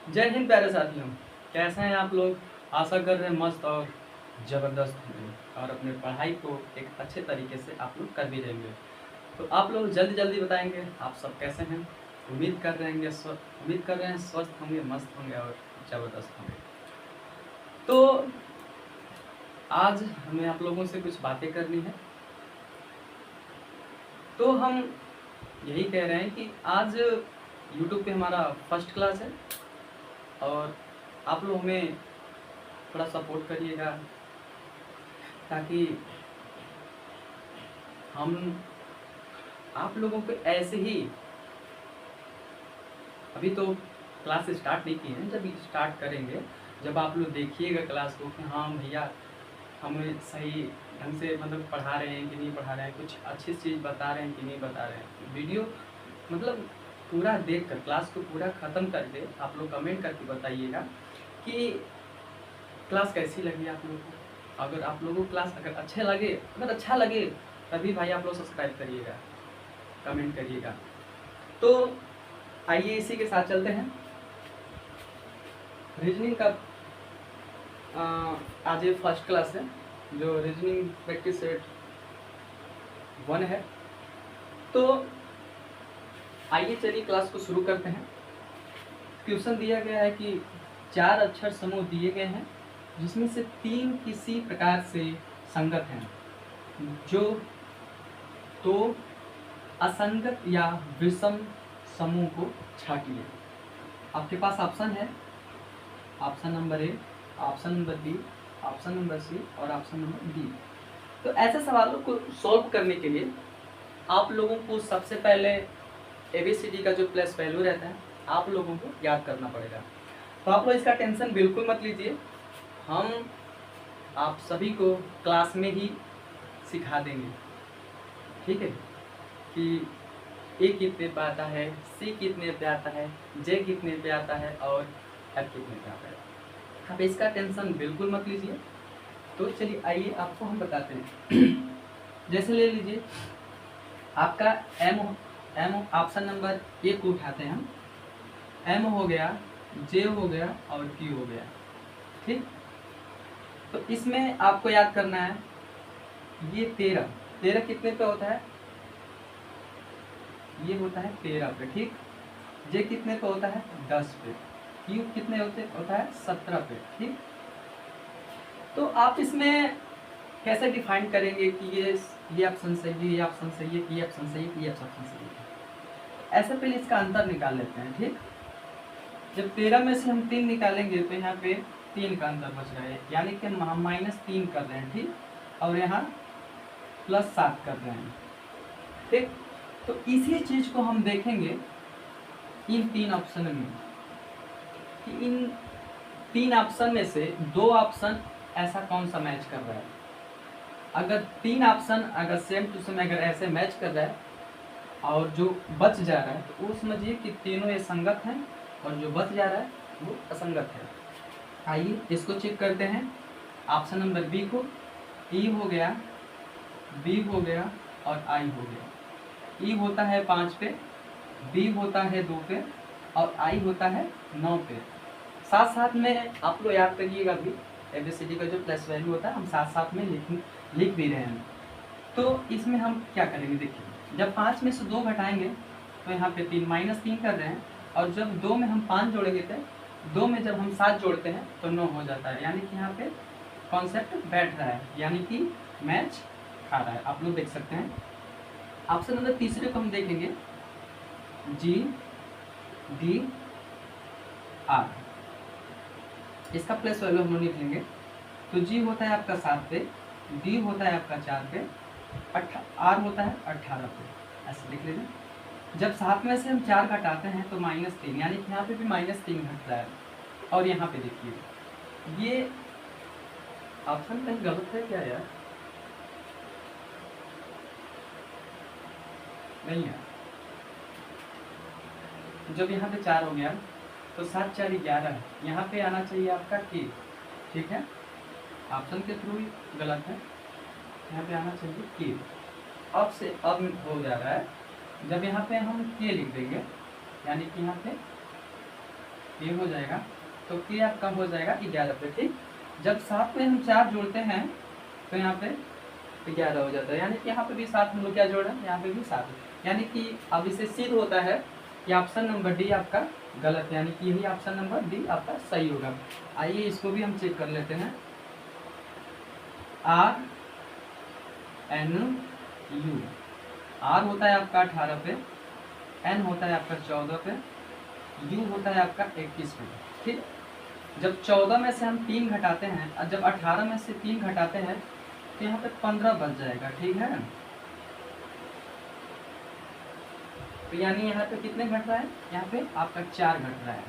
जय हिंद प्यारे साथियों, कैसे हैं आप लोग। आशा कर रहे हैं मस्त और ज़बरदस्त होंगे और अपने पढ़ाई को एक अच्छे तरीके से आप लोग कर भी रहेंगे। तो आप लोग जल्दी जल्दी बताएंगे आप सब कैसे हैं। उम्मीद कर रहे हैं स्वस्थ होंगे, मस्त होंगे और ज़बरदस्त होंगे। तो आज हमें आप लोगों से कुछ बातें करनी है। तो हम यही कह रहे हैं कि आज यूट्यूब पे हमारा फर्स्ट क्लास है और आप लोग हमें थोड़ा सपोर्ट करिएगा ताकि हम आप लोगों को ऐसे ही, अभी तो क्लास स्टार्ट नहीं की है, जब स्टार्ट करेंगे जब आप लोग देखिएगा क्लास को कि हाँ भैया हमें सही ढंग से मतलब पढ़ा रहे हैं कि नहीं पढ़ा रहे हैं, कुछ अच्छी चीज़ बता रहे हैं कि नहीं बता रहे हैं। वीडियो मतलब पूरा देख कर क्लास को पूरा ख़त्म करके आप लोग कमेंट करके बताइएगा कि क्लास कैसी लगी आप लोगों को। अगर आप लोगों को क्लास अगर अच्छा लगे तभी भाई आप लोग सब्सक्राइब करिएगा, कमेंट करिएगा। तो आइए इसी के साथ चलते हैं। रीजनिंग का आज ये फर्स्ट क्लास है जो रीजनिंग प्रैक्टिस सेट 1 है। तो आइए चलिए क्लास को शुरू करते हैं। क्वेश्चन दिया गया है कि 4 अक्षर समूह दिए गए हैं जिसमें से 3 किसी प्रकार से संगत हैं, जो तो असंगत या विषम समूह को छाटिए। आपके पास ऑप्शन है, option number A, option number B, option number C और ऑप्शन नंबर डी। तो ऐसे सवालों को सॉल्व करने के लिए आप लोगों को सबसे पहले ABCD का जो प्लस वैल्यू रहता है आप लोगों को याद करना पड़ेगा। तो आप लोग इसका टेंशन बिल्कुल मत लीजिए, हम आप सभी को क्लास में ही सिखा देंगे, ठीक है। कि ए कितने पे आता है, सी कितने पे आता है, जे कितने पे आता है और एफ कितने पे आता है। अब इसका टेंशन बिल्कुल मत लीजिए। तो चलिए आइए आपको हम बताते हैं। जैसे ले लीजिए आपका एम ऑप्शन नंबर ए को उठाते हैं हम। एम हो गया, जे हो गया और क्यू हो गया, ठीक। तो इसमें आपको याद करना है ये 13 कितने पे होता है, ये होता है 13 पे, ठीक। जे कितने पे होता है 10 पे, क्यू कितने होता है 17 पे, ठीक। तो आप इसमें कैसे डिफाइन करेंगे कि ये ऑप्शन सही है, ये ऑप्शन सही है, ये ऑप्शन सही है, ये ऑप्शन सही है। ऐसे पहले इसका अंतर निकाल लेते हैं, ठीक। जब 13 में से हम 3 निकालेंगे तो यहाँ पे 3 का अंतर बच रहा है, यानी कि हम -3 कर रहे हैं, ठीक। और यहाँ +7 कर रहे हैं, ठीक। तो इसी चीज को हम देखेंगे इन 3 ऑप्शन में कि इन 3 ऑप्शन में से 2 ऑप्शन ऐसा कौन सा मैच कर रहा है। अगर 3 ऑप्शन अगर सेम टू सेम अगर ऐसे मैच कर रहा है और जो बच जा रहा है तो वो समझिए कि तीनों ये संगत हैं और जो बच जा रहा है वो असंगत है। आइए इसको चेक करते हैं। ऑप्शन नंबर बी को, ई हो गया, बी हो गया और आई हो गया। ई होता है 5 पे, बी होता है 2 पे और आई होता है 9 पे। साथ साथ में आप लोग याद करिएगा भी ABCD का जो प्लस वैल्यू होता है हम साथ साथ में लिख भी रहे हैं। तो इसमें हम क्या करेंगे, देखिए जब 5 में से 2 घटाएंगे तो यहाँ पे 3 -3 कर रहे हैं और जब 2 में हम 5 जोड़ेंगे तो 2 में जब हम 7 जोड़ते हैं तो 9 हो जाता है, यानी कि यहाँ पे कॉन्सेप्ट बैठ रहा है, यानी कि मैच खा रहा है। आप लोग देख सकते हैं। ऑप्शन नंबर तीसरे को हम देखेंगे, G D R, इसका प्लस वैल्यू हम लोग लिख लेंगे। तो G होता है आपका 7 पे, D होता है आपका 4 पे, R होता है 18 पे, ऐसे लिख लेंगे। जब 7 में से हम 4 घटाते हैं तो -3, यानी कि यहाँ पे भी -3 घट रहा है। और यहाँ पे देखिए ये ऑप्शन कहीं गलत है क्या यार, नहीं है। जब यहाँ पे 4 हो गया तो 7 4 11, यहाँ पे आना चाहिए आपका के, ठीक है। ऑप्शन के थ्रू ही गलत है, यहाँ पे आना चाहिए के। अब से अब हो जा रहा है, जब यहाँ पे हम के लिख देंगे यानी कि यहाँ पे ये हो जाएगा, तो ये आपका हो जाएगा 11 पे। ठीक, जब 7 में हम 4 जोड़ते हैं तो यहाँ पे 11 हो जाता है, यानी कि यहाँ पे भी 7 हम लोग क्या जोड़ रहे हैं, यहाँ पे भी 7, यानी कि अब इसे सिद्ध होता है कि ऑप्शन नंबर डी आपका गलत है, यानी कि यही ऑप्शन नंबर डी आपका सही होगा। आइए इसको भी हम चेक कर लेते हैं। आर एन यू, आर होता है आपका 18 पे, एन होता है आपका 14 पे, यू होता है आपका 21 पे। ठीक, जब 14 में से हम 3 घटाते हैं और जब 18 में से 3 घटाते हैं तो यहाँ पे 15 बच जाएगा। ठीक है, तो यानी यहाँ पे कितने घट रहा है, यहाँ पे आपका 4 घट रहा है।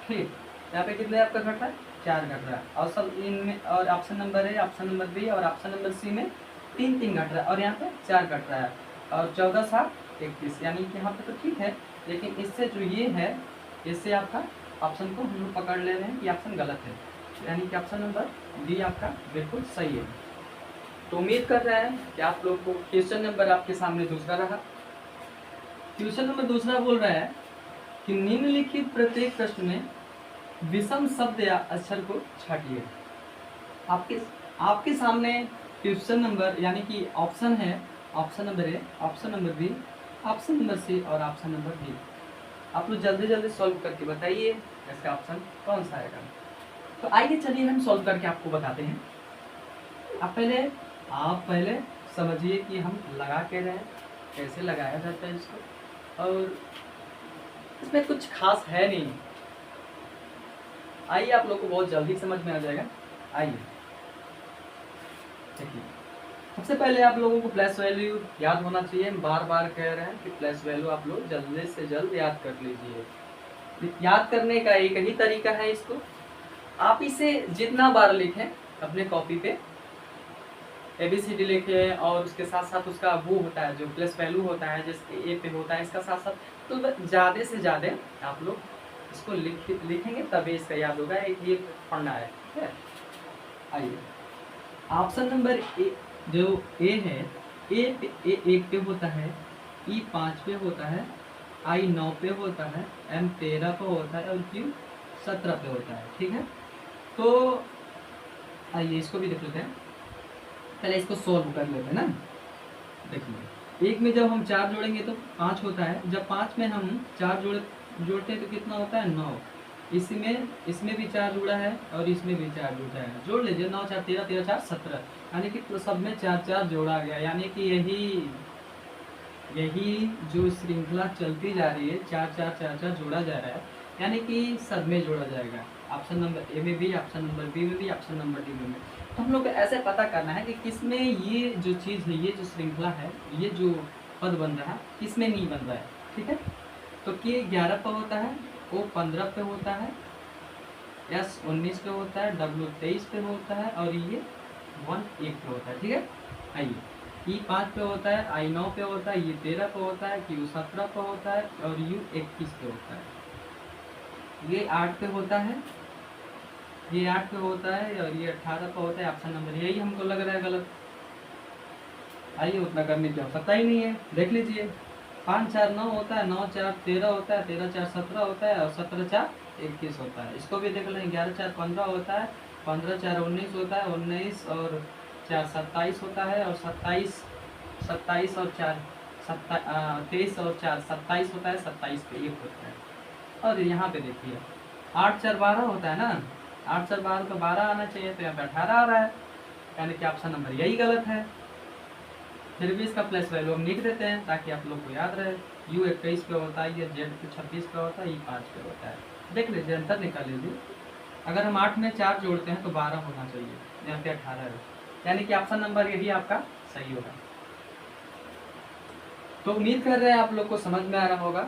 ठीक, यहाँ पे कितने आपका घट रहा है, 4 घट रहा है, और सब इनमें, और option number A, option number B और ऑप्शन नंबर सी में 3 घट रहा है, और यहाँ पे 4 घट रहा है, और 14 7 21, यानी कि यहाँ पे तो ठीक है, लेकिन इससे जो ये है, इससे आपका ऑप्शन को हम लोग पकड़ ले रहे हैं कि ऑप्शन गलत है, यानी कि ऑप्शन नंबर डी आपका बिल्कुल सही है। तो उम्मीद कर रहे हैं कि आप लोग को क्वेश्चन नंबर आपके सामने दूसरा रहा। क्वेश्चन नंबर दूसरा बोल रहा है कि निम्नलिखित प्रत्येक प्रश्न में विषम शब्द या अक्षर को छांटिए। आपके सामने क्वेश्चन नंबर यानी कि ऑप्शन है, option number A, option number B, option number C और ऑप्शन नंबर डी। आप लोग जल्दी जल्दी सॉल्व करके बताइए इसका ऑप्शन कौन सा आएगा। तो आइए चलिए हम सॉल्व करके आपको बताते हैं। आप पहले समझिए कि हम लगा के रहे हैं, कैसे लगाया जाता है इसको, और इसमें कुछ खास है नहीं। आइए आप लोग को बहुत जल्दी समझ में आ जाएगा। आइए देखिए, सबसे पहले आप लोगों को प्लस वैल्यू याद होना चाहिए। हम बार बार कह रहे हैं कि प्लस वैल्यू आप लोग जल्दी से जल्द याद कर लीजिए। याद करने का एक ही तरीका है, इसको आप इसे जितना बार लिखें अपने कॉपी पे, ABCD लिखें और उसके साथ साथ उसका वो होता है जो प्लस वैल्यू होता है, जैसे ए पे होता है, इसका साथ साथ तो ज़्यादा से ज़्यादा आप लोग इसको लिखेंगे तभी इसका याद होगा। एक ये पढ़ना है, ठीक है। आइए ऑप्शन नंबर ए, जो ए है, ए 1 पे होता है, ई 5 पे होता है, आई 9 पे होता है, एम 13 पे होता है और क्यू 17 पे होता है। ठीक है, तो आइए इसको भी देख लेते हैं। पहले इसको सोल्व कर लेते हैं ना। देखिए, एक में जब हम 4 जोड़ेंगे तो 5 होता है, जब 5 में हम 4 जोड़ते हैं तो कितना होता है, 9। इसमें भी 4 जुड़ा है और इसमें भी 4 जुड़ा है, जोड़ लीजिए, 9 4 13, 13 4 17, यानी कि तो सब में 4 4 जोड़ा गया, यानी कि यही जो श्रृंखला चलती जा रही है, 4 4 4 4 जोड़ा जा रहा है, यानी कि सब में जोड़ा जाएगा। ऑप्शन नंबर ए में भी, ऑप्शन नंबर बी में भी, ऑप्शन नंबर डी में भी। तो हम लोग को ऐसे पता करना है कि किसमें ये जो चीज़ है, ये जो श्रृंखला है, ये जो पद बन रहा है, किसमें नहीं बन रहा है। ठीक है, तो के 11 पे होता है, ओ 15 पे होता है, एस 19 पे होता है, डब्ल्यू 23 पे होता है और ये 1 1 पे होता है। ठीक है, आइए ई 5 पे होता है, आई 9 पे होता है, ये 13 पे होता है, क्यू 17 पे होता है और यू 21 पे होता है, ये 8 पे होता है, ये 8 पे होता है और ये 18 पे होता है। ऑप्शन नंबर यही हमको लग रहा है गलत। आइए उतना करने की आवश्यकता ही नहीं है, देख लीजिए। 5 4 9 होता है, 9 4 13 होता है, 13 4 17 होता है और 17 4 21 होता है। इसको भी देख लें, 11 4 15 होता है, 15 4 19 होता है, 19 और 4 27 होता है और 27 और 4 23 और 4 27 होता है, 27 पे 1 होता है। और यहाँ पे देखिए 8 4 12 होता है ना, 8 4 12 का 12 आना चाहिए, तो यहाँ पे 18 आ रहा है, यानी कि ऑप्शन नंबर यही गलत है। फिर भी इसका प्लस वैल्यू हम लिख देते हैं ताकि आप लोग को याद रहे। यू 21 पे होता है, ये जेड 26 पे होता है, ये 5 पे होता है। देख लीजिए, अंतर निकाल लीजिए। अगर हम 8 में 4 जोड़ते हैं तो 12 होना चाहिए, यहाँ पे 18 है, यानी कि ऑप्शन नंबर यही आपका सही होगा। तो उम्मीद कर रहे हैं आप लोग को समझ में आ रहा होगा।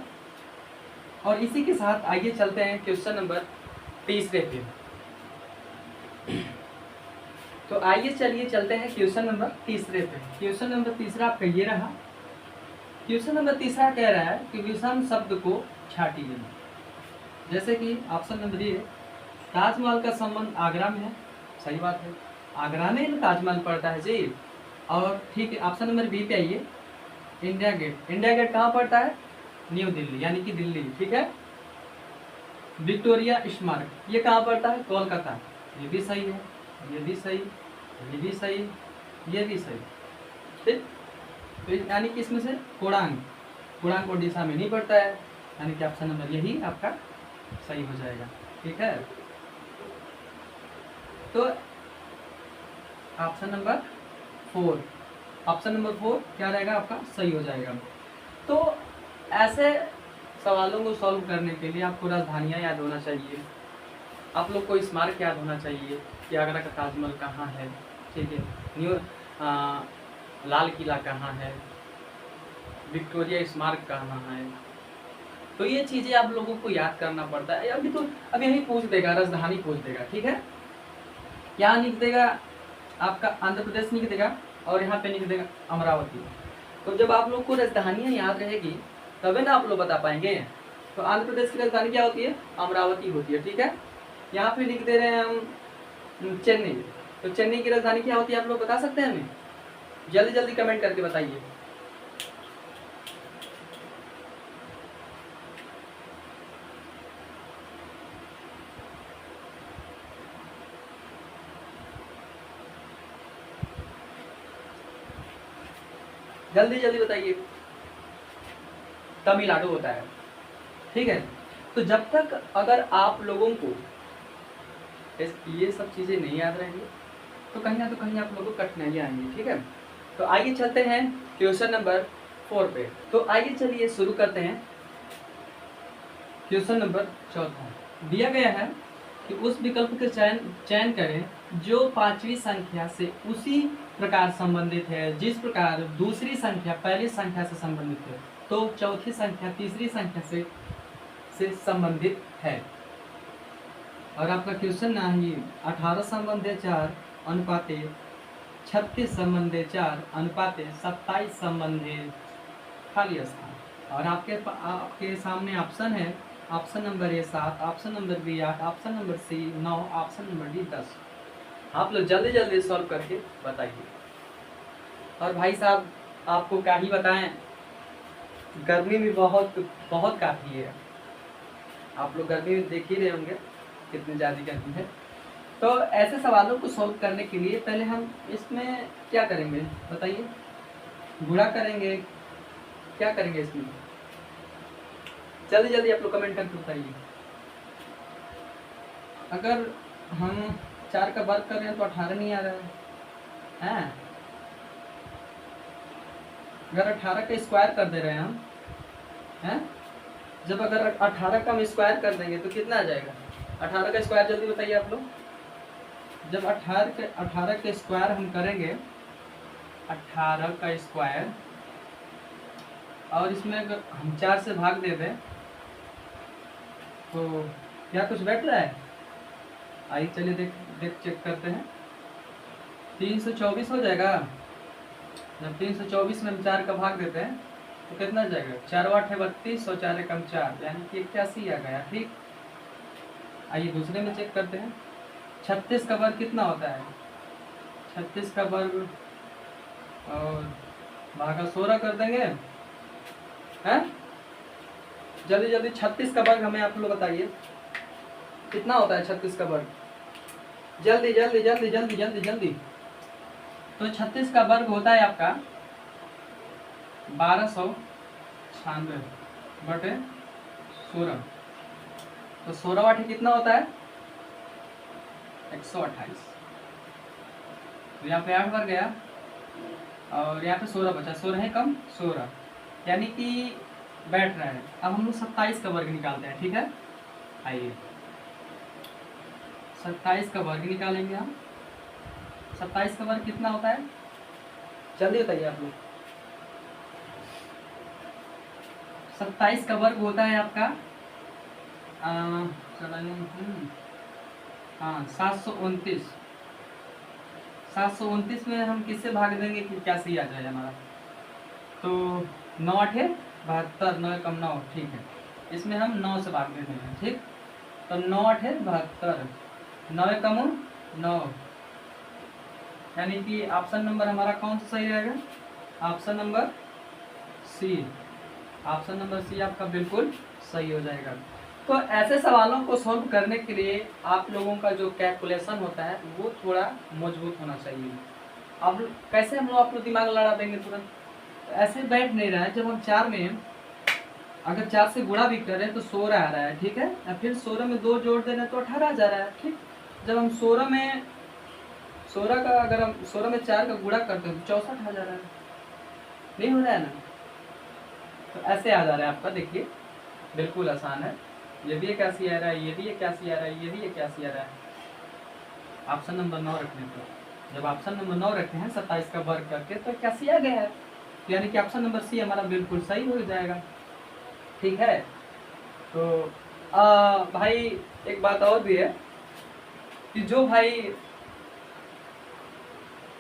और इसी के साथ आइए चलते हैं क्वेश्चन नंबर 30 पे। तो आइए चलिए चलते हैं क्वेश्चन नंबर 30 पे। क्वेश्चन नंबर 30 आपका ये रहा। क्वेश्चन नंबर 30 कह रहा है कि विषम शब्द को छांटिए। जैसे कि ऑप्शन नंबर ए, ताजमहल का संबंध आगरा में है, सही बात है, आगरा में ताजमहल पड़ता है जी। और ठीक है, ऑप्शन नंबर बी पे आइए, इंडिया गेट। इंडिया गेट कहाँ पड़ता है, न्यू दिल्ली, यानी कि दिल्ली। ठीक है, विक्टोरिया स्मारक ये कहाँ पड़ता है? कोलकाता। ये भी सही है, ये भी सही, ये भी सही, ये भी सही। ठीक, तो यानी कि इसमें से पूर्णांक उड़ीसा में नहीं पड़ता है, यानी कि ऑप्शन नंबर यही आपका सही हो जाएगा। ठीक है, तो ऑप्शन नंबर 4, ऑप्शन नंबर 4 क्या रहेगा आपका? सही हो जाएगा। तो ऐसे सवालों को सॉल्व करने के लिए आपको राजधानियाँ याद होना चाहिए, आप लोग को स्मारक याद होना चाहिए कि आगरा का ताजमहल कहाँ है, ठीक है, लाल किला कहाँ है, विक्टोरिया स्मारक कहाँ है। तो ये चीज़ें आप लोगों को याद करना पड़ता है। अभी तो अब यही पूछ देगा, राजधानी पूछ देगा, ठीक है। यहाँ लिख देगा आपका आंध्र प्रदेश लिख देगा और यहाँ पे लिख देगा अमरावती। तो जब आप लोग को राजधानियाँ याद रहेगी तभी ना आप लोग बता पाएंगे। तो आंध्र प्रदेश की राजधानी क्या होती है? अमरावती होती है, ठीक है। यहाँ पे लिख दे रहे हैं हम चेन्नई, तो चेन्नई की राजधानी क्या होती है आप लोग बता सकते हैं हमें? जल्दी जल्दी कमेंट करके बताइए। जल्दी जल्दी बताइए। तमिलनाडु होता है, ठीक है। तो जब तक अगर आप लोगों को ये सब चीज़ें नहीं याद रहेंगी तो कहीं ना कहीं आप लोगों को कठिनाइयाँ आएंगी, ठीक है। तो आइए चलते हैं क्वेश्चन नंबर 4 पे। तो आइए चलिए शुरू करते हैं। क्वेश्चन नंबर 4 दिया गया है कि उस विकल्प के चयन करें जो पांचवी संख्या से उसी प्रकार संबंधित है जिस प्रकार दूसरी संख्या पहली संख्या से संबंधित है, तो चौथी संख्या तीसरी संख्या से संबंधित है। और आपका क्वेश्चन ना ही 18 संबंधे 4 अनुपाते 36 संबंधे 4 अनुपाते 27 संबंधे खाली स्थान। और आपके सामने ऑप्शन है, option number A 7, option number B 8, option number C 9, option number D 10। आप लोग जल्दी जल्दी सॉल्व करके बताइए। और भाई साहब आपको क्या ही बताएं, गर्मी भी बहुत बहुत काफ़ी है। आप लोग गर्मी में देख ही रहे होंगे कितनी ज़्यादा गर्मी है। तो ऐसे सवालों को सॉल्व करने के लिए पहले हम इसमें क्या करेंगे बताइए? गुणा करेंगे, क्या करेंगे इसमें? जल्दी जल्दी आप लोग कमेंट करके बताइए। अगर हम 4 का वर्ग कर रहे हैं तो 18 नहीं आ रहा है, हैं? अगर 18 का स्क्वायर कर दे रहे हैं हम, हैं? जब अगर 18 का हम स्क्वायर कर देंगे तो कितना आ जाएगा? 18 का स्क्वायर जल्दी बताइए आप लोग। जब 18 के स्क्वायर हम करेंगे, 18 का स्क्वायर, और इसमें अगर हम 4 से भाग दे दें तो क्या कुछ बैठ रहा है? आइए चलिए देख चेक करते हैं। 324 हो जाएगा। जब 324 में हम 4 का भाग देते हैं तो कितना जाएगा? 4 8 है 32 और 4 कम 4 यानी कि 81 आ गया, ठीक। आइए दूसरे में चेक करते हैं। 36 का वर्ग कितना होता है? 36 का वर्ग और भागा 16 कर देंगे, हैं? जल्दी जल्दी 36 का वर्ग हमें आप लोग बताइए कितना होता है? 36 का वर्ग जल्दी जल्दी जल्दी जल्दी जल्दी जल्दी। तो 36 का वर्ग होता है आपका 1296 बटे 16। तो 16 8 कितना होता है? 128। तो यहाँ पे 8 बार गया और यहाँ पे 16 बचा, 16 है कम 16 यानी कि बैठ रहा है। अब हम लोग 27 का वर्ग निकालते हैं, ठीक है। आइए 27 का वर्ग निकालेंगे हम। 27 का वर्ग कितना होता है? जल्दी बताइए आप लोग। 27 का वर्ग होता है आपका 729। 729 में हम किससे भाग देंगे कि क्या सही आ जाए हमारा? तो 9 8 है 72, 9 कम 9, ठीक है। इसमें हम 9 से भाग देते हैं, ठीक। तो 9 8 है 72, 9 कम 9 यानी कि ऑप्शन नंबर हमारा कौन सा सही रहेगा? Option number C. Option number C आपका बिल्कुल सही हो जाएगा। तो ऐसे सवालों को सॉल्व करने के लिए आप लोगों का जो कैलकुलेशन होता है वो थोड़ा मजबूत होना चाहिए। अब कैसे हम लोग आप लोग दिमाग लड़ा देंगे तुरंत, ऐसे बैठ नहीं रहा है। जब हम 4 में अगर 4 से गुणा भी करें तो 16 आ रहा है, ठीक है, या फिर 16 में 2 जोड़ दे रहे हैं तो 18 आ जा रहा है, ठीक। जब हम 16 का अगर हम 16 में 4 का गुणा करते हैं तो 64 आ जा रहा है, नहीं हो रहा है ना। तो ऐसे आ जा रहा है आपका, देखिए बिल्कुल आसान है। ये भी 81 आ रहा है, ये भी 81 आ रहा है, ये भी 81 आ रहा है। ऑप्शन नंबर 9 रखने पर, जब ऑप्शन नंबर 9 रखते हैं 27 का वर्ग करके तो 81 आ गया है, यानी कि ऑप्शन नंबर सी हमारा बिल्कुल सही हो जाएगा, ठीक है। तो भाई एक बात और भी है कि जो भाई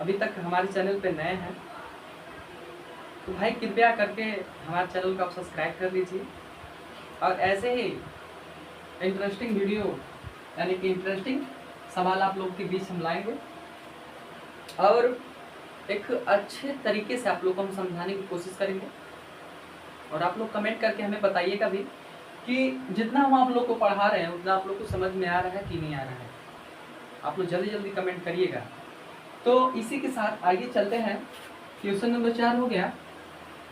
अभी तक हमारे चैनल पे नए हैं तो भाई कृपया करके हमारे चैनल को आप सब्सक्राइब कर लीजिए, और ऐसे ही इंटरेस्टिंग वीडियो यानी कि इंटरेस्टिंग सवाल आप लोग के बीच हम लाएंगे, और एक अच्छे तरीके से आप लोग को हम समझाने की कोशिश करेंगे। और आप लोग कमेंट करके हमें बताइएगा भी कि जितना हम आप लोग को पढ़ा रहे हैं उतना आप लोग को समझ में आ रहा है कि नहीं आ रहा है। आप लोग जल्दी जल्दी कमेंट करिएगा। तो इसी के साथ आगे चलते हैं, क्वेश्चन नंबर 4 हो गया।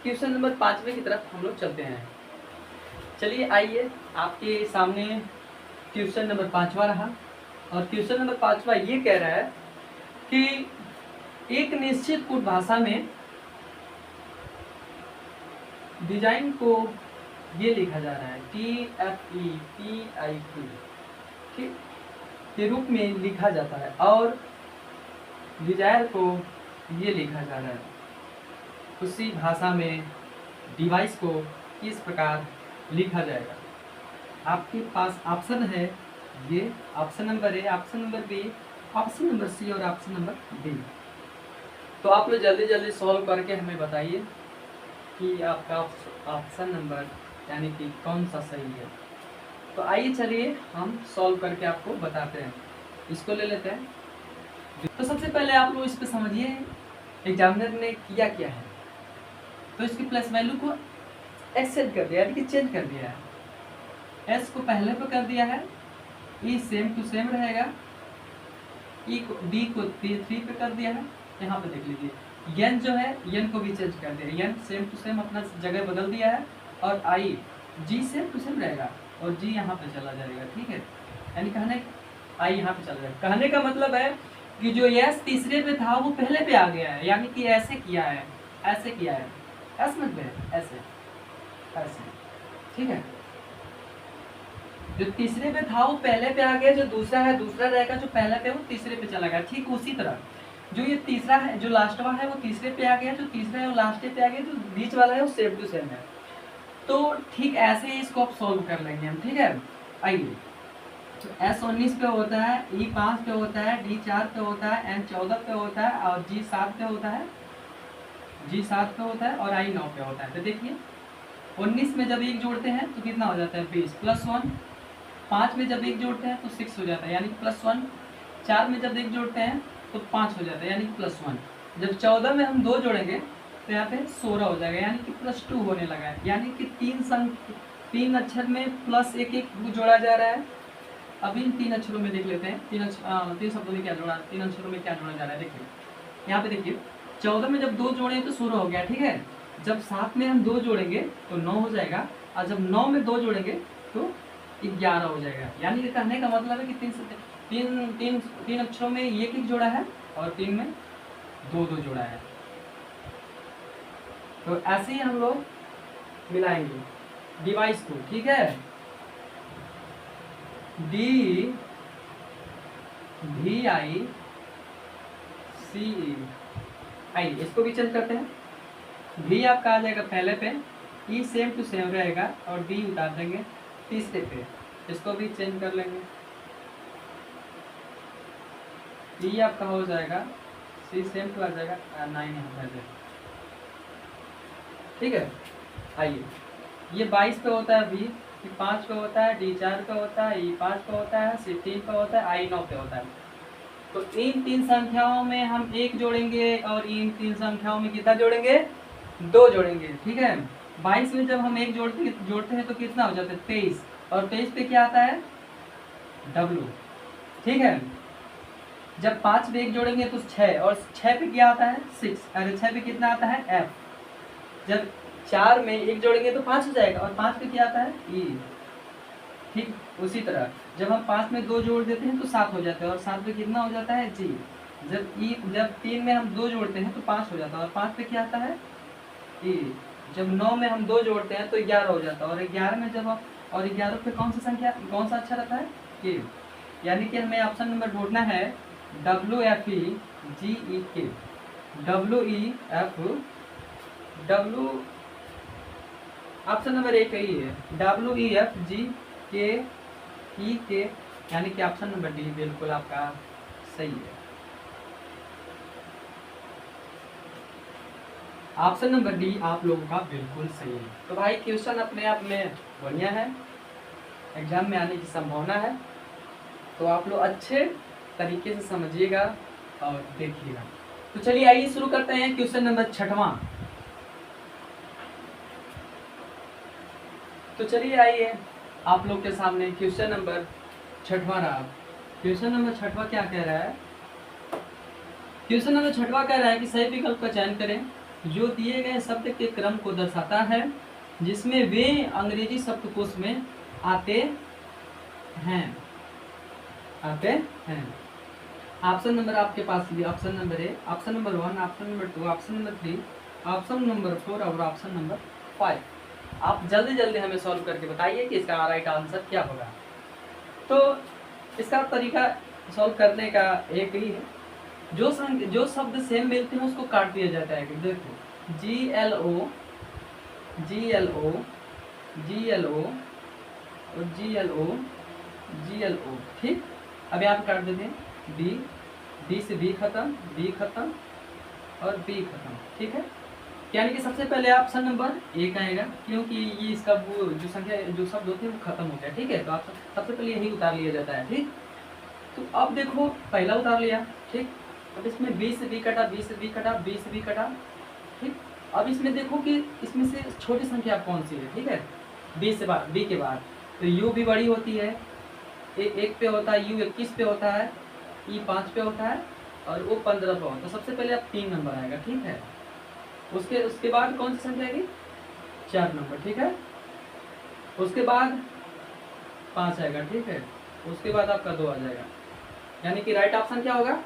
क्वेश्चन नंबर 5वें की तरफ हम लोग चलते हैं। चलिए आइए, आपके सामने क्वेश्चन नंबर 5वां रहा, और क्वेश्चन नंबर 5वां ये कह रहा है कि एक निश्चित कोड भाषा में डिजाइन को ये लिखा जा रहा है TFEPIQ, ठीक, के रूप में लिखा जाता है, और डिजायर को ये लिखा जा रहा है। उसी भाषा में डिवाइस को इस प्रकार लिखा जाएगा। आपके पास ऑप्शन है, ये option number A, option number B, option number C और ऑप्शन नंबर डी। तो आप लोग जल्दी जल्दी सॉल्व करके हमें बताइए कि आपका ऑप्शन नंबर यानी कि कौन सा सही है। तो आइए चलिए हम सॉल्व करके आपको बताते हैं। इसको ले लेते हैं। तो सबसे पहले आप लोग इस पे समझिए एग्जामिनर ने किया क्या है। तो इसकी प्लस वैल्यू को एक्सेप्ट कर दिया, यानी कि चेंज कर दिया है। एस को पहले पे कर दिया है, ई सेम टू सेम रहेगा, ई को डी को 3 पे कर दिया है। यहाँ पे देख लीजिए एन जो है, एन को भी चेंज कर दिया, एन सेम टू सेम अपना जगह बदल दिया है, और आई जी सेम टू सेम रहेगा और जी यहाँ पे चला जाएगा, ठीक है। यानी कहने आई यहाँ पे चला जाएगा। कहने का मतलब है कि जो यस तीसरे पे था वो पहले पे आ गया है, यानी कि ऐसे किया है, ऐसे किया है, ऐसे मत ऐसे ऐसे, ठीक है। जो तीसरे पे था वो पहले पे आ गया, जो दूसरा है दूसरा रहेगा, जो पहले पे वो तीसरे पे चला गया। ठीक उसी तरह जो ये तीसरा है, जो लास्ट वाला है वो तीसरे पे आ गया, जो तीसरा है वो लास्ट पे आ गया, जो बीच वाला है वो सेम टू सेम है। तो ठीक ऐसे ही इसको आप सॉल्व कर लेंगे हम, ठीक है। आइए, तो S19 पे होता है, E5 पे होता है, D4 पे होता है, N14 पे होता है, और G7 पे होता है, G7 पे होता है, और I9 पे होता है। तो देखिए 19 में जब एक जोड़ते हैं तो कितना हो जाता है 20 प्लस 1। 5 में जब एक जोड़ते हैं तो 6 हो जाता है, यानी कि प्लस 1। 4 में जब एक जोड़ते हैं तो 5 हो जाता है, यानी कि प्लस 1। जब 14 में हम 2 जोड़ेंगे तो यहाँ पे 16 हो जाएगा, यानी कि प्लस 2 होने लगा है। यानी कि 3 अक्षर में प्लस एक जोड़ा जा रहा है। अब इन 3 अक्षरों में देख लेते हैं, 3 शब्दों में क्या जोड़ा, 3 अक्षरों में क्या जोड़ा जा रहा है। देखिए यहाँ पे देखिए 14 में जब 2 जोड़े तो 16 हो गया, ठीक है। जब 7 में हम 2 जोड़ेंगे तो 9 हो जाएगा, और जब 9 में 2 जोड़ेंगे तो 11 हो जाएगा। यानी कि कहने का मतलब है कि तीन अक्षरों में एक जोड़ा है और 3 में 2 जोड़ा है। तो ऐसे ही हम लोग मिलाएंगे डिवाइस को, ठीक है। DVICE, इसको भी चेंज करते हैं। V आपका आ जाएगा पहले पे, E सेम टू सेम रहेगा, और D उतार देंगे तीसरे पे, इसको भी चेंज कर लेंगे। E आपका हो जाएगा, C सेम टू आ जाएगा, 9 यहाँ आ जाएगा, ठीक है। आइए, ये 22 पे होता है V, E5 पे होता है, D4 पे होता है, E5 पे होता है, C3 पे होता है, I9 पे होता है। तो इन 3 संख्याओं में हम 1 जोड़ेंगे, और इन 3 संख्याओं में कितना जोड़ेंगे, 2 जोड़ेंगे, ठीक है। 22 में जब हम 1 जोड़ते हैं तो कितना हो जाता है 23, और 23 पे क्या आता है W, ठीक है। जब 5 पे 1 जोड़ेंगे तो 6, और 6 पे क्या आता है 6, अरे 6 पे कितना आता है F। जब 4 में 1 जोड़ेंगे तो 5 हो जाएगा, और 5 पे क्या आता है E, ठीक। उसी तरह जब हम 5 में 2 जोड़ देते हैं तो 7 हो जाता है, और 7 पे कितना हो जाता है G। जब 3 में हम 2 जोड़ते हैं तो 5 हो जाता है, और 5 पे क्या आता है E। जब 9 में हम 2 जोड़ते हैं तो 11 हो जाता है, और 11 में जब और 11 पे कौन सा संख्या, कौन सा अच्छा रहता है K। यानी कि हमें ऑप्शन नंबर ढूंढना है WFEGEK, W ऑप्शन नंबर 1 ही है, WEFGKEK, यानी कि ऑप्शन नंबर डी बिल्कुल आपका सही है। ऑप्शन नंबर डी आप लोगों का बिल्कुल सही है। तो भाई क्वेश्चन अपने आप में बढ़िया है, एग्जाम में आने की संभावना है, तो आप लोग अच्छे तरीके से समझिएगा और देखिएगा। तो चलिए आइए शुरू करते हैं क्वेश्चन नंबर 6वां। तो चलिए आइए आप लोग के सामने क्वेश्चन नंबर 6वां रहा। क्वेश्चन नंबर 6वां क्या कह रहा है, क्वेश्चन नंबर 6वां कह रहा है कि सही विकल्प का चयन करें जो दिए गए शब्द के क्रम को दर्शाता है जिसमें वे अंग्रेजी शब्दकोश में आते हैं। ऑप्शन नंबर आपके पास ये ऑप्शन नंबर है, option number 1, option number 2, option number 3, option number 4 और ऑप्शन नंबर 5। आप जल्दी जल्दी हमें सॉल्व करके बताइए कि इसका राइट आंसर क्या होगा। तो इसका तरीका सॉल्व करने का एक ही है, जो शब्द सेम मिलते हैं उसको काट दिया जाता है। देखो GLO और GLO, ठीक। अब यहाँ पे काट देते हैं D से B खत्म, B खत्म और B खत्म, ठीक है। यानी कि सबसे पहले ऑप्शन नंबर 1 आएगा, क्योंकि ये इसका वो जो संख्या जो शब्द होते हैं वो खत्म हो गया, ठीक है। तो आप सबसे पहले यही उतार लिया जाता है, ठीक। तो अब देखो पहला उतार लिया, ठीक। अब इसमें B से B कटा, B से B कटा, B से B कटा, ठीक। अब इसमें देखो कि इसमें से छोटी संख्या कौन सी है, ठीक है। B के बाद तो U भी बड़ी होती है, 1 पे होता है, U 21 पे होता है, E 5 पे होता है और वो 15 पे होता है। तो सबसे पहले अब 3 नंबर आएगा, ठीक है। उसके बाद कौन सी संख्या आएगी 4 नंबर, ठीक है। उसके बाद 5 आएगा, ठीक है। उसके बाद आपका 2 आ जाएगा, यानी कि राइट ऑप्शन क्या होगा,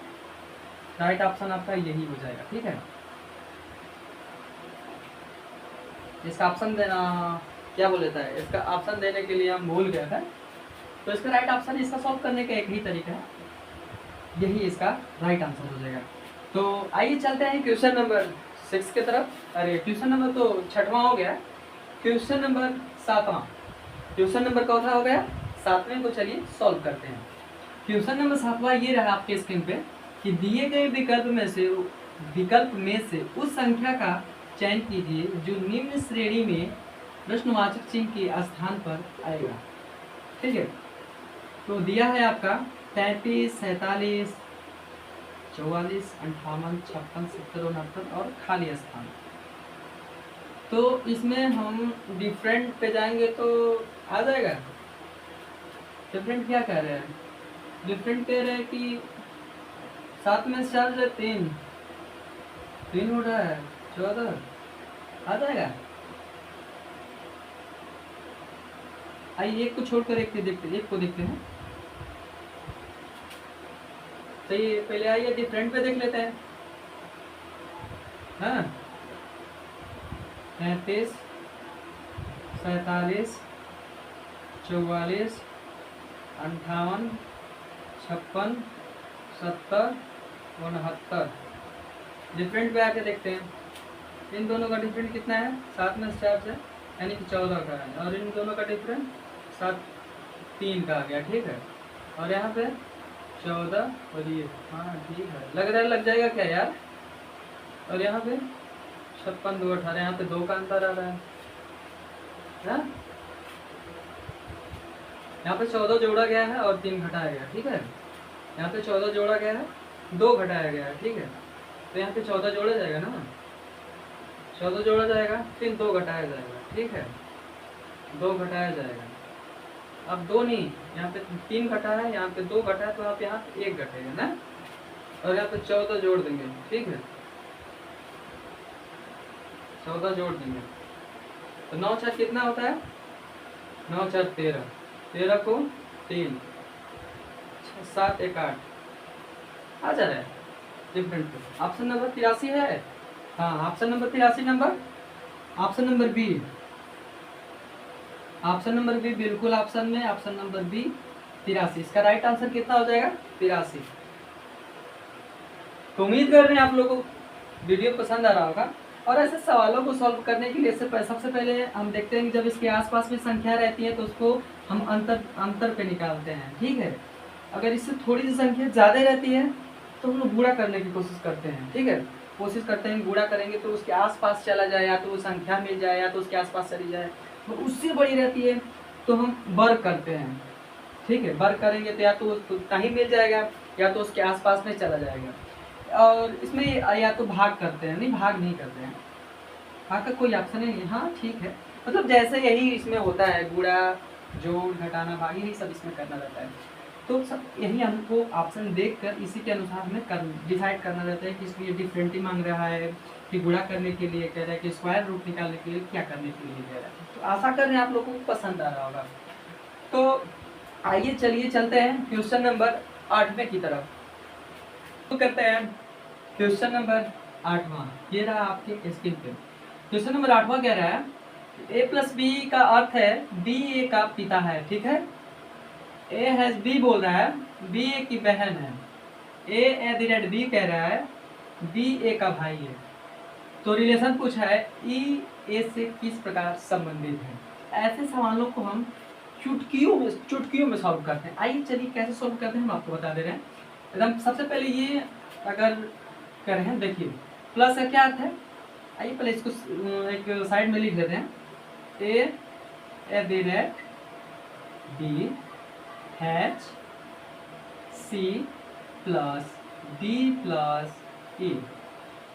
राइट ऑप्शन आपका यही हो जाएगा, ठीक है। इसका ऑप्शन देना क्या बोल देता है, इसका ऑप्शन देने के लिए हम भूल गए थे। तो इसका राइट ऑप्शन, इसका सॉल्व करने का एक ही तरीका है, यही इसका राइट आंसर हो जाएगा। तो आइए चलते हैं क्वेश्चन नंबर 6 की तरफ। अरे क्वेश्चन नंबर तो 6वां हो गया, क्वेश्चन नंबर 7वां, क्वेश्चन नंबर कौन सा हो गया 7वें को चलिए सॉल्व करते हैं। क्वेश्चन नंबर 7वां ये रहा आपके स्क्रीन पे कि दिए गए विकल्प में से उस संख्या का चयन कीजिए जो निम्न श्रेणी में प्रश्नवाचक चिन्ह के स्थान पर आएगा, ठीक है। तो दिया है आपका 33, 47, 44, 58, 56, 70, 69 और खाली स्थान। तो इसमें हम डिफरेंट पे जाएंगे तो आ जाएगा। डिफरेंट क्या कह रहे हैं, डिफरेंट कह रहे हैं कि 7 में 4 से 3 हो रहा है 14, आ जाएगा। आइए एक को छोड़कर एक को देखते हैं। तो ये पहले आइए डिफरेंट पे देख लेते हैं। हाँ 33, 47, 44, 58, 56, 70, 69। डिफरेंट पे आके देखते हैं इन दोनों का डिफरेंट कितना है, 7 में 4 से यानी कि 14 का है, और इन दोनों का डिफरेंट 7, 3 का आ गया, ठीक है। और यहाँ पे 14 और ये, हाँ ठीक है, लग रहा है लग जाएगा क्या यार। और यहाँ पे 56, 2, 18, यहाँ पे 2 का अंतर आ रहा है। यहाँ पे 14 जोड़ा गया है और 3 घटाया गया, ठीक है। यहाँ पे 14 जोड़ा गया है, 2 घटाया गया है, ठीक है। तो यहाँ पे 14 जोड़ा जाएगा ना, 14 जोड़ा जाएगा, फिर 2 घटाया जाएगा, ठीक है। 2 घटाया जाएगा, अब 2 नहीं, यहाँ पे 3 घटा है, यहाँ पे 2 घटा है, तो आप यहाँ पे 1 घटेगा ना, और यहाँ पे 14 जोड़ देंगे, ठीक है, 14 जोड़ देंगे, तो 9 4 कितना होता है, 9 4 13, 13 को 3, 7 1 8, आ जा रहा है डिफरेंट। ऑप्शन नंबर 83 है, हाँ option number 83 number, option number B, option number B बिल्कुल ऑप्शन में, ऑप्शन नंबर बी 83, इसका राइट आंसर कितना हो जाएगा 83। तो उम्मीद कर रहे हैं आप लोगों को वीडियो पसंद आ रहा होगा। और ऐसे सवालों को सॉल्व करने के लिए सबसे पहले हम देखते हैं कि जब इसके आसपास में संख्या रहती है तो उसको हम अंतर पे निकालते हैं, ठीक है। अगर इससे थोड़ी सी संख्या ज़्यादा रहती है तो हम लोग गुणा करने की कोशिश करते हैं, ठीक है, कोशिश करते हैं गुणा करेंगे तो उसके आसपास चला जाए, या तो वो संख्या मिल जाए या तो उसके आसपास चली जाए। तो उससे बड़ी रहती है तो हम वर्ग करते हैं, ठीक है, वर्ग करेंगे तो या तो उतना ही मिल जाएगा या तो उसके आसपास में चला जाएगा। और इसमें या तो भाग करते हैं, नहीं भाग नहीं करते हैं, भाग का कोई ऑप्शन नहीं है, हाँ ठीक है, मतलब जैसे यही इसमें होता है, गुणा जोड़ घटाना भाग यही सब इसमें करना रहता है। तो सब यही हमको ऑप्शन देखकर इसी के अनुसार हमें डिसाइड करना रहता है कि इसमें ये डिफरेंटली मांग रहा है कि गुणा करने के लिए कह रहा है कि स्क्वायर रूट निकालने के लिए क्या करने के लिए कह रहा है। तो आशा कर रहे हैं आप लोगों को पसंद आ रहा होगा। तो आइए चलिए चलते हैं क्वेश्चन नंबर 8वें की तरफ। तो करते हैं क्वेश्चन नंबर 8वां, ये रहा आपके स्क्रीन पे। क्वेश्चन नंबर 8वां कह रहा है a प्लस बी का अर्थ है बी ए का पिता है, ठीक है, ए हैज बी बोल रहा है, बी ए की बहन है, ए बी कह रहा है बी ए का भाई है। तो रिलेशन पूछा है ई ए से किस प्रकार संबंधित है। ऐसे सवालों को हम चुटकियों में सॉल्व करते हैं। आइए चलिए कैसे सॉल्व करते हैं हम आपको बता दे रहे हैं। एकदम सबसे पहले ये अगर कर रहे हैं, देखिए प्लस का क्या अर्थ है, आइए पहले इसको एक साइड में लिख लेते हैं। A B H C plus D plus E.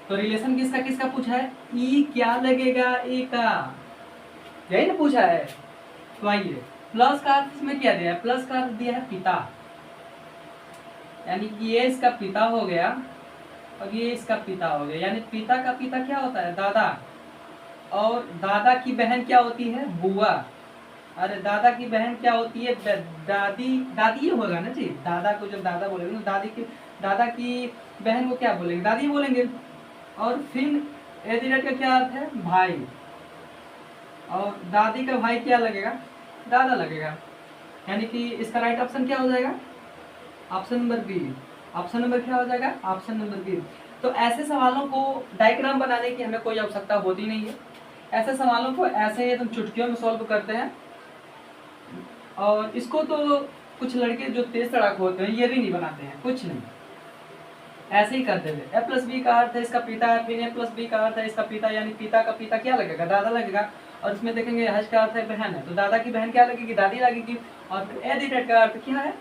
तो रिलेशन किसका किसका पूछा है, ई क्या लगेगा ए का, यही ना पूछा है। तो आइए प्लस का अर्थ इसमें क्या दिया है, प्लस का अर्थ दिया है पिता, यानी कि ये इसका पिता हो गया और ये इसका पिता हो गया, यानी पिता का पिता क्या होता है दादा, और दादा की बहन क्या होती है बुआ, अरे दादा की बहन क्या होती है दादी, दादी होगा ना जी, दादा को जब दादा बोलेंगे तो दादा की बहन को क्या बोलेंगे, दादी बोलेंगे। और फिर एडिरेट का क्या अर्थ है भाई, और दादी का भाई क्या लगेगा दादा लगेगा, यानी कि इसका राइट ऑप्शन क्या हो जाएगा option number B. Option number क्या हो जाएगा ऑप्शन नंबर बी। तो ऐसे सवालों को डायग्राम बनाने की हमें कोई आवश्यकता होती नहीं है, ऐसे सवालों को ऐसे ही एकदम चुटकियों में सॉल्व करते हैं। और इसको तो कुछ लड़के जो तेज तड़ाक होते हैं ये भी नहीं बनाते हैं, कुछ नहीं, ऐसे ही कर देते। ए प्लस बी का अर्थ है इसका पिता है, फिर ए प्लस बी का अर्थ है इसका पिता, यानी पिता का पिता क्या लगेगा दादा लगेगा। और इसमें देखेंगे हज का अर्थ है बहन है, तो दादा की बहन क्या लगेगी दादी लगेगी। और फिर एडिटेड का अर्थ क्या है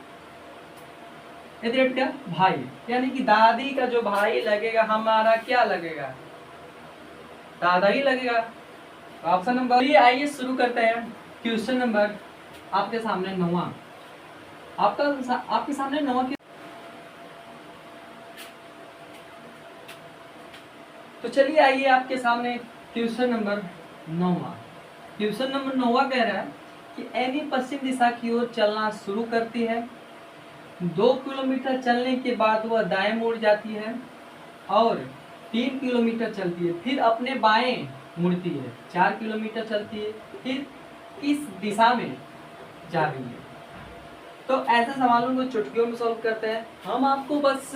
एडिटेड का भाई, यानी कि दादी का जो भाई लगेगा हमारा क्या लगेगा दादा ही लगेगा। ऑप्शन नंबर, आइए शुरू करते हैं क्वेश्चन नंबर आपके सामने 9वां, आपके सामने 9वां की। तो चलिए आइए आपके सामने क्वेश्चन नंबर 9वां। क्वेश्चन नंबर 9वां कह रहा है कि एनी पश्चिम दिशा की ओर चलना शुरू करती है, 2 किलोमीटर चलने के बाद वह दाएं मुड़ जाती है और 3 किलोमीटर चलती है, फिर अपने बाएं मुड़ती है, 4 किलोमीटर चलती है, फिर इस दिशा में जा रही है। तो ऐसे सवालों को चुटकियों में सॉल्व करते हैं हम, आपको बस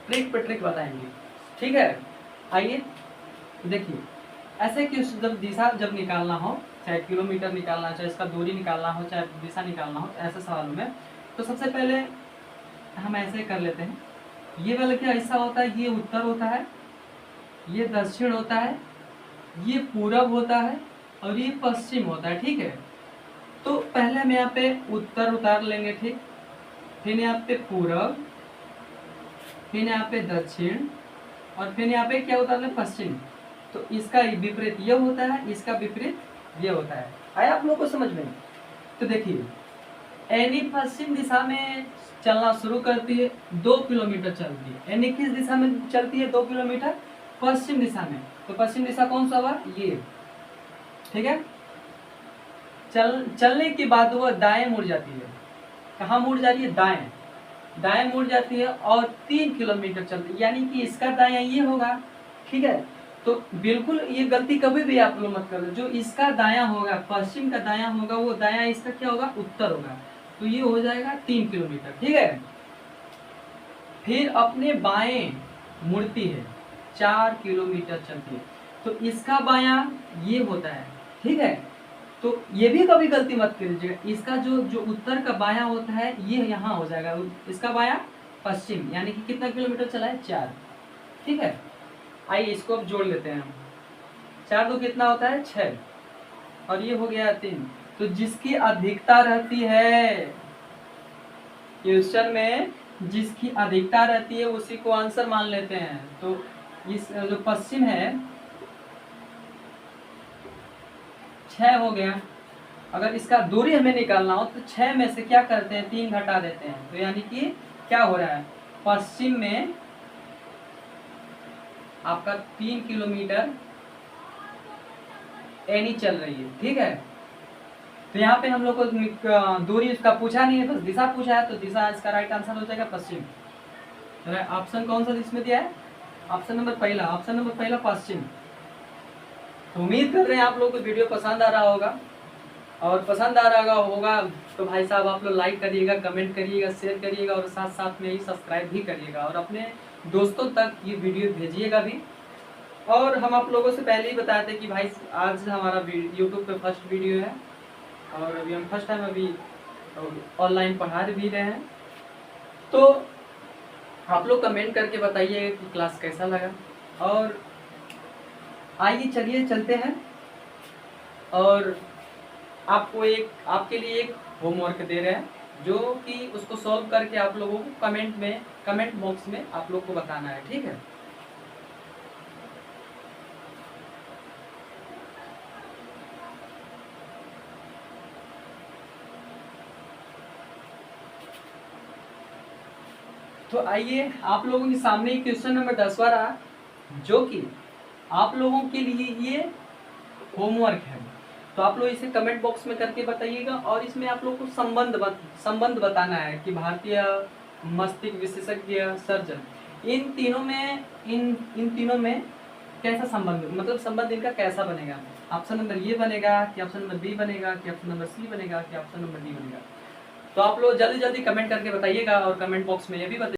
ट्रिक पे ट्रिक बताएंगे, ठीक है। आइए देखिए, ऐसे कि जब दिशा जब निकालना हो, चाहे किलोमीटर निकालना, चाहे इसका दूरी निकालना हो, चाहे दिशा निकालना हो, ऐसे सवालों में तो सबसे पहले हम ऐसे कर लेते हैं। ये वाला क्या हिस्सा होता है, ये उत्तर होता है, ये दक्षिण होता है, ये पूरब होता है और ये पश्चिम होता है, ठीक है। तो पहले हम यहाँ पे उत्तर उतार लेंगे, ठीक, फिर यहाँ पे पूरब, फिर यहाँ पे दक्षिण और फिर यहाँ पे क्या उतार लें पश्चिम। तो इसका विपरीत ये होता है, इसका विपरीत ये होता है। आया आप लोगों को समझ में। तो देखिए एनी पश्चिम दिशा में चलना शुरू करती है, 2 किलोमीटर चलती है। एनी किस दिशा में चलती है? 2 किलोमीटर पश्चिम दिशा में। तो पश्चिम दिशा कौन सा हुआ? ये, ठीक है। चलने के बाद वह दाएं मुड़ जाती है। कहाँ मुड़ जा रही है? दाएं, दाएं मुड़ जाती है और 3 किलोमीटर चलती है, यानी कि इसका दायां ये होगा, ठीक है। तो बिल्कुल ये गलती कभी भी आप लोग मत करो, जो इसका दायां होगा, पश्चिम का दायां होगा, वो दायां इसका क्या होगा? उत्तर होगा। तो ये हो जाएगा 3 किलोमीटर, ठीक है। फिर अपने बाएं मुड़ती है, 4 किलोमीटर चलती है। तो इसका बायां ये होता है, ठीक है। तो ये भी कभी गलती मत कीजिएगा, इसका जो उत्तर का बायां होता है ये यहाँ हो जाएगा, इसका बायां पश्चिम, यानी कि कितना किलोमीटर चला है? 4, ठीक है। आइए इसको अब जोड़ लेते हैं हम। 4 दो कितना होता है? 6, और ये हो गया 3। तो जिसकी अधिकता रहती है क्वेश्चन में, जिसकी अधिकता रहती है उसी को आंसर मान लेते हैं। तो इस जो पश्चिम है 6 हो गया। अगर इसका दूरी हमें निकालना हो तो 6 में से क्या करते हैं? 3 घटा देते हैं। तो यानी कि क्या हो रहा है? पश्चिम में आपका 3 किलोमीटर एनी चल रही है, ठीक है। तो यहाँ पे हम लोग को दूरी उसका पूछा नहीं है, बस दिशा पूछा है। तो दिशा इसका राइट आंसर हो जाएगा पश्चिम। ऑप्शन कौन सा इसमें दिया है? ऑप्शन नंबर पहला पश्चिम। तो उम्मीद कर रहे हैं आप लोग को वीडियो पसंद आ रहा होगा, और पसंद आ रहा होगा तो भाई साहब आप लोग लाइक करिएगा, कमेंट करिएगा, शेयर करिएगा, और साथ साथ में ही सब्सक्राइब भी करिएगा, और अपने दोस्तों तक ये वीडियो भेजिएगा भी। और हम आप लोगों से पहले ही बताए थे कि भाई आज हमारा यूट्यूब पे फर्स्ट वीडियो है, और अभी हम फर्स्ट टाइम अभी ऑनलाइन पढ़ा भी रहे हैं। तो आप लोग कमेंट करके बताइए कि क्लास कैसा लगा। और आइए चलिए चलते हैं, और आपको आपके लिए एक होमवर्क दे रहे हैं, जो कि उसको सॉल्व करके आप लोगों को कमेंट बॉक्स में आप लोग को बताना है, ठीक है। तो आइए आप लोगों के सामने क्वेश्चन नंबर 10वां रहा, जो कि आप लोगों के लिए ये होमवर्क है। तो आप लोग इसे कमेंट बॉक्स में करके बताइएगा, और इसमें आप लोग को संबंध बताना है कि भारतीय मस्तिष्क विशेषज्ञ सर्जन इन तीनों में कैसा संबंध, मतलब संबंध इनका कैसा बनेगा। ऑप्शन नंबर ये बनेगा, कि ऑप्शन नंबर बी बनेगा, कि ऑप्शन नंबर सी बनेगा, कि ऑप्शन नंबर डी बनेगा। तो आप लोग जल्दी जल्दी कमेंट करके बताइएगा, और कमेंट बॉक्स में ये भी बताइए।